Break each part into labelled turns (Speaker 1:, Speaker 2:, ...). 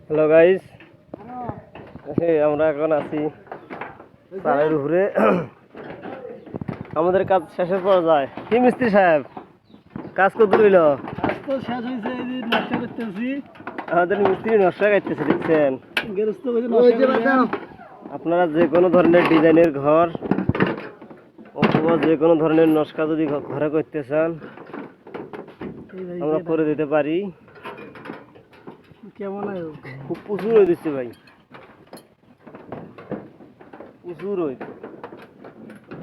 Speaker 1: Hello guys, আমরা এখন আছি পাহাড়ের উপরে। আমাদের কাজ শেষের পর্যায়ে। কি মিস্ত্রি সাহেব, কাজ কত রইল? আমাদের মিস্ত্রি নকশা কাটতেছে, দেখছেন? আপনারা যে কোনো ধরনের ডিজাইনের ঘর অথবা যে কোনো ধরনের নকশা যদি ঘরে করতে চান আমরা করে দিতে পারি।
Speaker 2: কেমন
Speaker 1: খুব প্রচুর হয়ে দিচ্ছে ভাই, প্রচুর হয়ে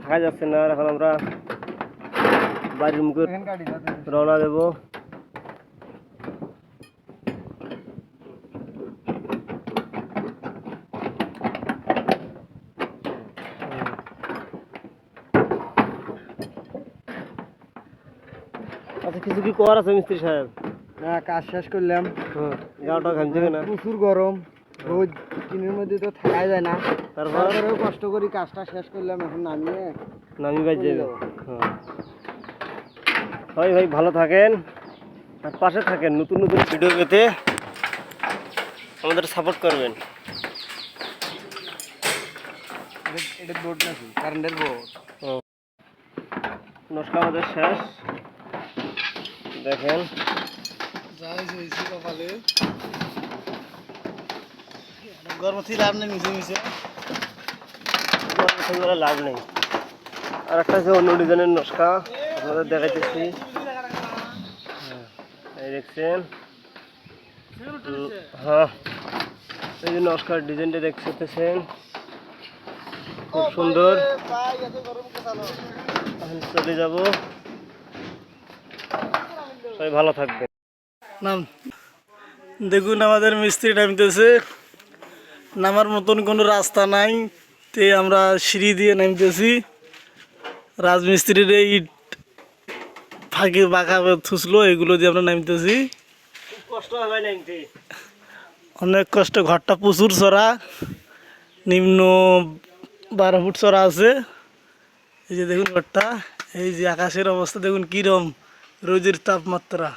Speaker 1: থাকা যাচ্ছে না। এখন আমরা বাড়ির মুখে রওনা দেব। আচ্ছা, কিছু কি করার আছে মিস্ত্রি সাহেব?
Speaker 2: না, কাজ শেষ করলাম।
Speaker 1: গাওটা ঘামছে না?
Speaker 2: প্রচুর গরম, রোদ টিনের মধ্যে তো থাকা যায় না। তারপরেও কষ্ট করি কাজটা শেষ করলাম। এখন
Speaker 1: নামি বাজ যাবে। ভাই ভাই ভালো থাকেন আর পাশে থাকেন। নতুন নতুন ভিডিও পেতে আমাদের সাপোর্ট করবেন।
Speaker 2: এটা বোর্ড নাকি কারেন্টের বোর্ড?
Speaker 1: নকশা আমাদের শেষ, দেখেন।
Speaker 2: কপালে গরম থেকে লাভ নেই, মিশে মিশে
Speaker 1: লাভ নেই। আর একটা আছে অন্য ডিজাইনের নকশা, আপনাদের দেখাইতেছি। এই দেখছেন? হ্যাঁ, এই যে নকশার ডিজাইনটা দেখতেছেন, খুব সুন্দর। চলে যাব, সবাই ভালো থাকবে।
Speaker 2: নাম দেখুন, আমাদের মিস্ত্রি নামতেছে। নামার মতন কোনো রাস্তা নাই, তে আমরা সিঁড়ি দিয়ে নামতেছি। রাজমিস্ত্রির এই ফাঁকে বাঁকা থুসলো, এগুলো দিয়ে আমরা নামতেছি।
Speaker 1: কষ্ট হবে নামতে,
Speaker 2: অনেক কষ্ট। ঘরটা প্রচুর চড়া, নিম্ন 12 ফুট চড়া আছে। এই যে দেখুন ঘরটা, এই যে আকাশের অবস্থা দেখুন কিরম, রোদের তাপমাত্রা।